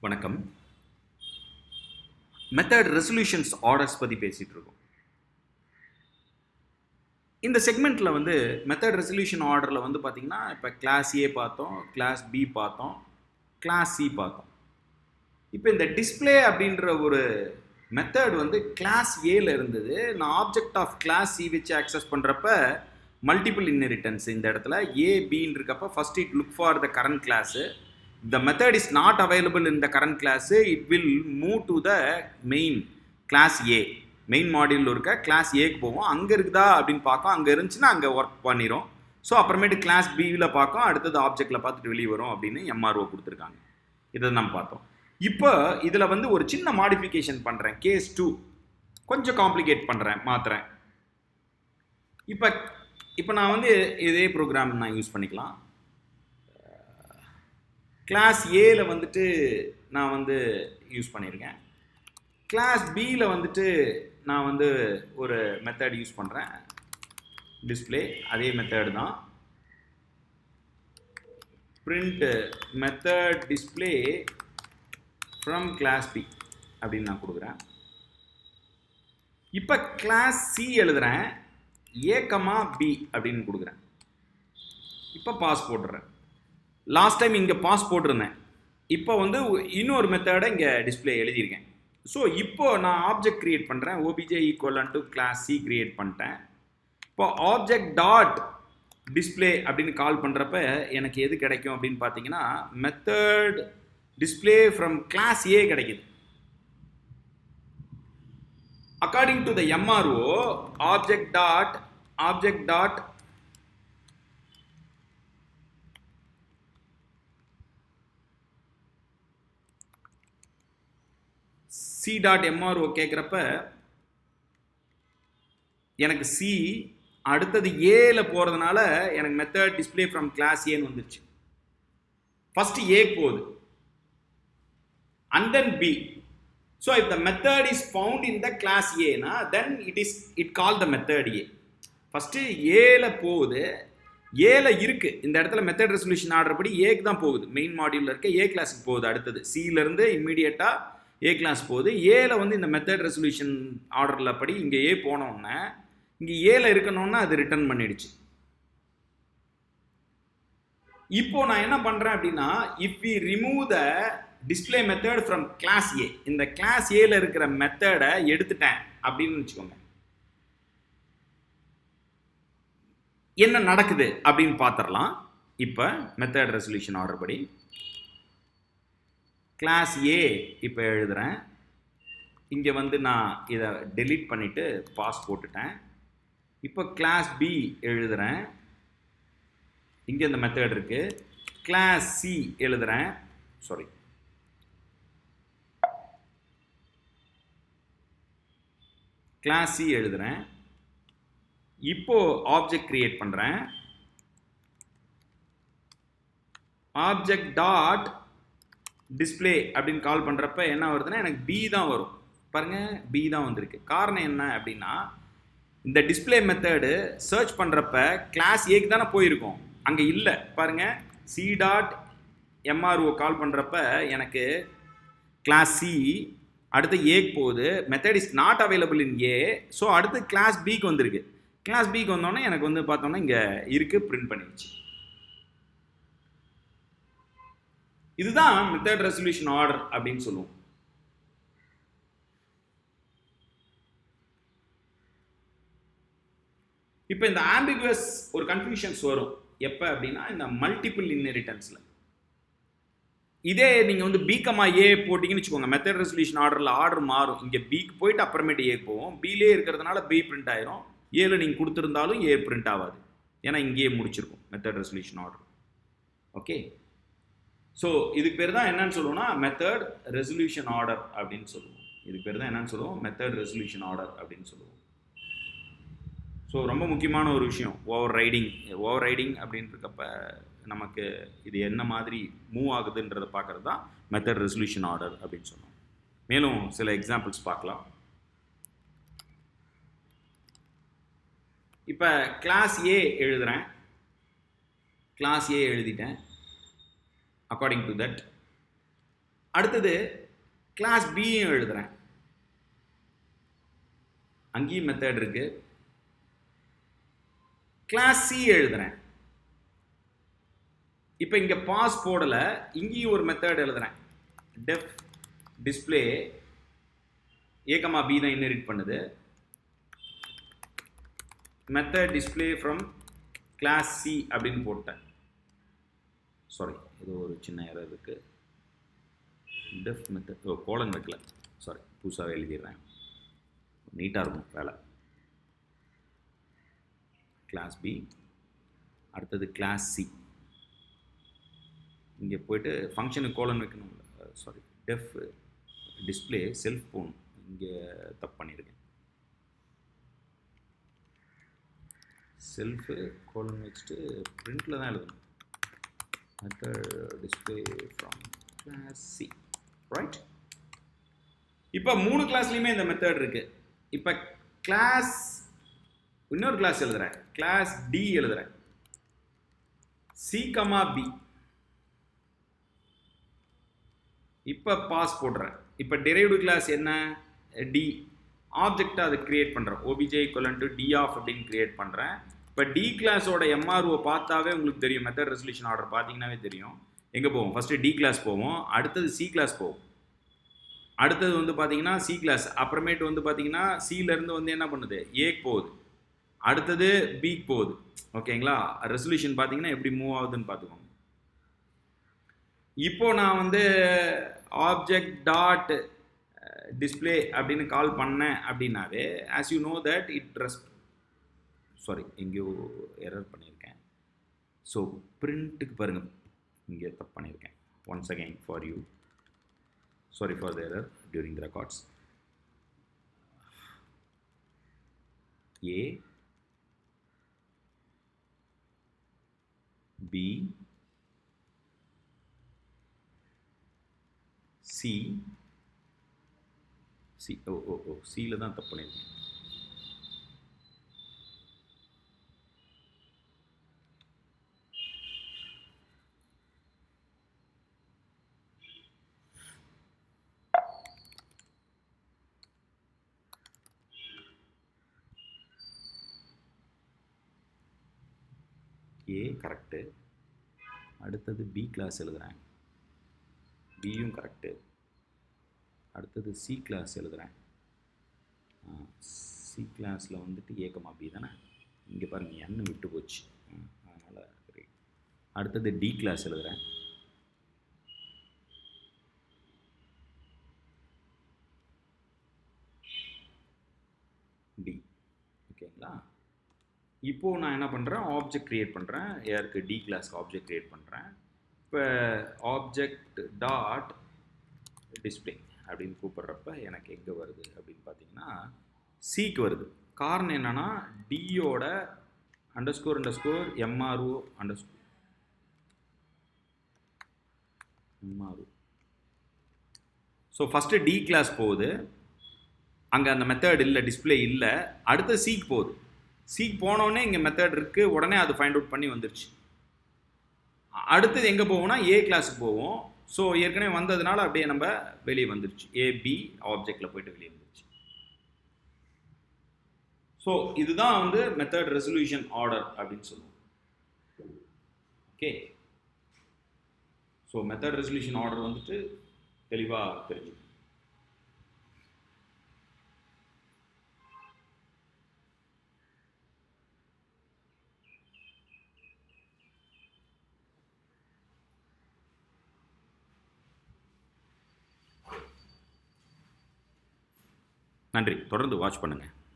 வணக்கம். Method resolutions orders பற்றி பேசிகிட்டு இருக்கோம். இந்த செக்மெண்ட்டில் மெத்தட் ரெசல்யூஷன் ஆர்டரில் பார்த்தீங்கன்னா இப்போ கிளாஸ் ஏ பார்த்தோம், கிளாஸ் பி பார்த்தோம், கிளாஸ் சி பார்த்தோம். இப்போ இந்த டிஸ்பிளே அப்படின்ற ஒரு மெத்தட் கிளாஸ் ஏல இருந்தது. நான் ஆப்ஜெக்ட் ஆஃப் கிளாஸ் சி வச்சு ஆக்சஸ் பண்ணுறப்ப மல்டிபிள் இன்ஹெரிட்டன்ஸ் இந்த இடத்துல ஏ பின்னு இருக்கப்போ first it look for the current class. The method is not available in the current class. It will move to the main class A. Main module இருக்க class ஏக்கு போவோம். அங்கே இருக்குதா அப்படின்னு பார்க்கும். அங்கே இருந்துச்சுன்னா அங்கே ஒர்க் பண்ணிடும். ஸோ அப்புறமேட்டு கிளாஸ் பியில் பார்க்கும். அடுத்தது ஆப்ஜெக்டில் பார்த்துட்டு வெளியே வரும் அப்படின்னு MRO கொடுத்துருக்காங்க. இதை நம்ம பார்த்தோம். இப்போ இதில் ஒரு சின்ன மாடிஃபிகேஷன் பண்ணுறேன். கேஸ் 2 கொஞ்சம் காம்ப்ளிகேட் பண்ணுறேன், மாற்றுறேன். இப்போ நான் இதே ப்ரோக்ராம் நான் யூஸ் பண்ணிக்கலாம். கிளாஸ் ஏல நான் யூஸ் பண்ணியிருக்கேன். கிளாஸ் பியில் நான் ஒரு மெத்தட் யூஸ் பண்ணுறேன். டிஸ்பிளே அதே மெத்தட் தான். Print method display from class B அப்படின்னு நான் கொடுக்குறேன். இப்போ கிளாஸ் சி எழுதுகிறேன். ஏ கமா பி அப்படின்னு கொடுக்குறேன். இப்போ பாஸ் போட்டுறேன். லாஸ்ட் டைம் இங்கே பாஸ் போட்டிருந்தேன். இப்போ இன்னொரு மெத்தடை இங்கே டிஸ்பிளே எழுதியிருக்கேன். ஸோ இப்போ நான் ஆப்ஜெக்ட் கிரியேட் பண்ணுறேன். OBJ equal to class C create பண்ணிட்டேன். இப்போ ஆப்ஜெக்ட் டாட் டிஸ்பிளே அப்படின்னு கால் பண்ணுறப்ப எனக்கு எது கிடைக்கும் அப்படின்னு பார்த்தீங்கன்னா மெத்தட் டிஸ்பிளே ஃப்ரம் கிளாஸ் ஏ கிடைக்குது. According to the MRO object dot C.MRO கேட்குறப்ப எனக்கு சி அடுத்தது ஏல போகிறதுனால எனக்கு மெத்தட் டிஸ்பிளே ஃப்ரம் கிளாஸ் ஏன்னு வந்துருச்சு. ஃபர்ஸ்ட் ஏ போகுது and then B. So if the method is found in the class ஏனா then it call the method A. First ஏல போகுது, ஏல இருக்கு. இந்த இடத்துல மெத்தட் ரெசல்யூஷன் ஆர்டர் படி ஏக்கு தான் போகுது. மெயின் மாடியூலில் இருக்க ஏ கிளாஸுக்கு போகுது. அடுத்தது சியிலேருந்து இம்மீடியட்டாக ஏ கிளாஸ் போகுது. ஏல இந்த மெத்தட் ரெசல்யூஷன் ஆர்டரில் படி இங்கே ஏ போனோன்னே இங்கே ஏல இருக்கணும்னா அது ரிட்டர்ன் பண்ணிடுச்சு. இப்போ நான் என்ன பண்ணுறேன் அப்படின்னா if we remove the display method from class A, இந்த கிளாஸ் ஏல இருக்கிற மெத்தடை எடுத்துட்டேன் அப்படின்னு வச்சுக்கோங்க. என்ன நடக்குது அப்படின்னு பார்த்துடலாம். இப்போ மெத்தட் ரெசல்யூஷன் ஆர்டர் படி கிளாஸ் ஏ இப்போ எழுதுகிறேன். இங்கே நான் இதை டெலீட் பண்ணிவிட்டு பாஸ் போட்டுட்டேன். இப்போ கிளாஸ் பி எழுதுகிறேன். இங்கே இந்த மெத்தட் இருக்குது. கிளாஸ் சி எழுதுகிறேன். கிளாஸ் சி எழுதுகிறேன். இப்போ ஆப்ஜெக்ட் கிரியேட் பண்ணுறேன். ஆப்ஜெக்ட் டாட் டிஸ்பிளே அப்படின்னு கால் பண்ணுறப்ப என்ன வருதுன்னா எனக்கு பி தான் வரும். பாருங்கள், பி தான் வந்திருக்கு. காரணம் என்ன அப்படின்னா இந்த டிஸ்பிளே மெத்தடு சர்ச் பண்ணுறப்ப கிளாஸ் ஏக்கு தானே போயிருக்கும், அங்கே இல்லை. பாருங்கள், C.MRO கால் பண்ணுறப்ப எனக்கு கிளாஸ் சி அடுத்து ஏக்கு போகுது. Method is not available in A. So அடுத்து கிளாஸ் பிக்கு வந்திருக்கு. கிளாஸ் பிக்கு வந்தோடனே எனக்கு பார்த்தோன்னா இங்கே இருக்குது, பிரிண்ட் பண்ணிடுச்சு. இதுதான் மெத்தட் ரெசல்யூஷன் ஆர்டர் அப்படின்னு சொல்லுவோம். இப்போ இந்த ஆம்பிகுவஸ் ஒரு கன்ஃபியூஷன்ஸ் வரும் எப்போ அப்படின்னா இந்த மல்டிபிள் இன்ஹெரிட்டன்ஸில். இதே நீங்கள் பி கமா ஏ போட்டிங்கன்னு வச்சுக்கோங்க, மெத்தட் ரெசல்யூஷன் ஆர்டர் மாறும். இங்கே பிக்கு போயிட்டு அப்புறமேட்டு ஏ போவோம். பிலே இருக்கிறதுனால பி பிரிண்ட் ஆயிரும். ஏல நீங்கள் கொடுத்துருந்தாலும் ஏ பிரிண்ட் ஆகாது, ஏன்னா இங்கேயே முடிச்சிருக்கும் method resolution order. Okay, so இதுக்கு பேர் தான் என்னன்னு சொல்லுவோம்னா மெத்தட் ரெசல்யூஷன் ஆர்டர் அப்படின்னு சொல்லுவோம். இதுக்கு பேர் தான் என்னன்னு சொல்லுவோம், மெத்தட் ரெசல்யூஷன் ஆர்டர் அப்படின்னு சொல்லுவோம். ஸோ ரொம்ப முக்கியமான ஒரு விஷயம் ஓவர் ரைடிங் அப்படின்னு இருக்கப்ப நமக்கு இது என்ன மாதிரி மூவ் ஆகுதுன்றதை பார்க்குறது தான் மெத்தட் ரெசல்யூஷன் ஆர்டர் அப்படின்னு சொன்னோம். மேலும் சில எக்ஸாம்பிள்ஸ் பார்க்கலாம். இப்போ கிளாஸ் ஏ எழுதுகிறேன். கிளாஸ் ஏ எழுதிட்டேன். அக்கார்டிங் டு தட் அடுத்தது கிளாஸ் பியும் எழுதுறேன், அங்கேயும் மெத்தட் இருக்கு. கிளாஸ் சி எழுதுறேன். இப்போ இங்க பாஸ் போடல, இங்கேயும் ஒரு மெத்தட் எழுதுறேன். டெஃப் டிஸ்பிளே a, b தான் இன்ஹெரிட் பண்ணுது. Method display from class C அப்படின்னு போட்டேன். சாரி, ஏதோ ஒரு சின்ன எரர் இருக்கு. டெஃப் மெத்தட் கோலன் வைக்கல, சாரி, புதுசாகவே எழுதிடுறேன், நீட்டாக இருக்கும் வேலை. கிளாஸ் பி, அடுத்தது கிளாஸ் சி. இங்கே போயிட்டு ஃபங்க்ஷனுக்கு கோலன் வைக்கணும். சாரி, டெஃப் டிஸ்பிளே செல்ஃப் போகணும், இங்கே தப்பு பண்ணியிருக்கேன். செல்ஃபு கோலன் வச்சுட்டு பிரிண்டில் தான் எழுதணும். Method display from class C, right. இப்போ 3 கிளாஸ்லையுமே இந்த மெத்தட் இருக்கு. இப்போ கிளாஸ் இன்னொரு கிளாஸ் எழுதுறேன், கிளாஸ் டி எழுதுறேன், சி கமா பி. இப்போ பாஸ் போடுறேன். இப்போ டெரைவ்டு கிளாஸ் என்ன, டி. ஆப்ஜெக்டை அதை கிரியேட் பண்ணுறேன், OBJ equal to D of அப்படின்னு கிரியேட் பண்ணுறேன். இப்போ டி கிளாஸோட எம்ஆர்ஓ பார்த்தாவே உங்களுக்கு தெரியும், மெத்தட் ரெசல்யூஷன் ஆர்டர் பார்த்தீங்கன்னாவே தெரியும். எங்கே போவோம், ஃபஸ்ட்டு டி கிளாஸ் போவோம், அடுத்தது சி கிளாஸ் போவோம், அடுத்தது வந்து பார்த்தீங்கன்னா சி கிளாஸ், அப்புறமேட்டு வந்து பார்த்தீங்கன்னா சியிலேருந்து வந்து என்ன பண்ணுது, ஏக்கு போகுது, அடுத்தது பிக்கு போகுது. ஓகேங்களா, ரெசல்யூஷன் பார்த்தீங்கன்னா எப்படி மூவ் ஆகுதுன்னு பார்த்துக்கோங்க. இப்போ நான் வந்து ஆப்ஜெக்ட் டாட் டிஸ்பிளே அப்படின்னு கால் பண்ணேன் அப்படின்னாவே, as you know that it sorry, எங்கேயோ எரர் பண்ணியிருக்கேன். ஸோ பிரிண்ட்டுக்கு பாருங்கள், இங்கே தப்பு பண்ணியிருக்கேன். Once again for you, sorry for the error during the records. A B C, C சியில் தான் தப்பு பண்ணியிருக்கேன். ஏ கரெக்டு, அடுத்தது பி கிளாஸ் எழுதுகிறேன், பியும் கரெக்டு, அடுத்தது சி கிளாஸ் எழுதுகிறேன். சி கிளாஸில் வந்துட்டு ஏ கமா பி தானே, இங்கே பாருங்கள் எண்ணு விட்டு போச்சு, அதனால் அடுத்தது டி கிளாஸ் எழுதுகிறேன். டி, ஓகேங்களா. இப்போது நான் என்ன பண்ணுறேன், ஆப்ஜெக்ட் க்ரியேட் பண்ணுறேன், யாருக்கு, டி கிளாஸ்க்கு ஆப்ஜெக்ட் க்ரியேட் பண்ணுறேன். இப்போ ஆப்ஜெக்ட் டாட் டிஸ்பிளே அப்படின்னு கூப்பிட்றப்ப எனக்கு எங்கே வருது அப்படின்னு பார்த்தீங்கன்னா சிக்கு வருது. காரணம் என்னென்னா டியோட underscore MRO MRO. So first D class போகுது, அங்கே அந்த மெத்தட் இல்லை, டிஸ்பிளே இல்லை. அடுத்து சிக்கு போகுது, சிக்கு போனோடனே இங்கே மெத்தட் இருக்குது, உடனே அது ஃபைண்ட் அவுட் பண்ணி வந்துருச்சு. அடுத்தது எங்கே போவோம்னா ஏ கிளாஸுக்கு போவோம். ஸோ ஏற்கனவே வந்ததுனால அப்படியே நம்ம வெளியே வந்துருச்சு, ஏபி ஆப்ஜெக்டில் போயிட்டு வெளியே வந்துருச்சு. ஸோ இதுதான் வந்து மெத்தட் ரெசல்யூஷன் ஆர்டர் அப்படின்னு சொல்லுவோம். Okay, so method resolution order வந்துட்டு தெளிவாக தெரிஞ்சு. நன்றி, தொடர்ந்து வாட்ச் பண்ணுங்கள்.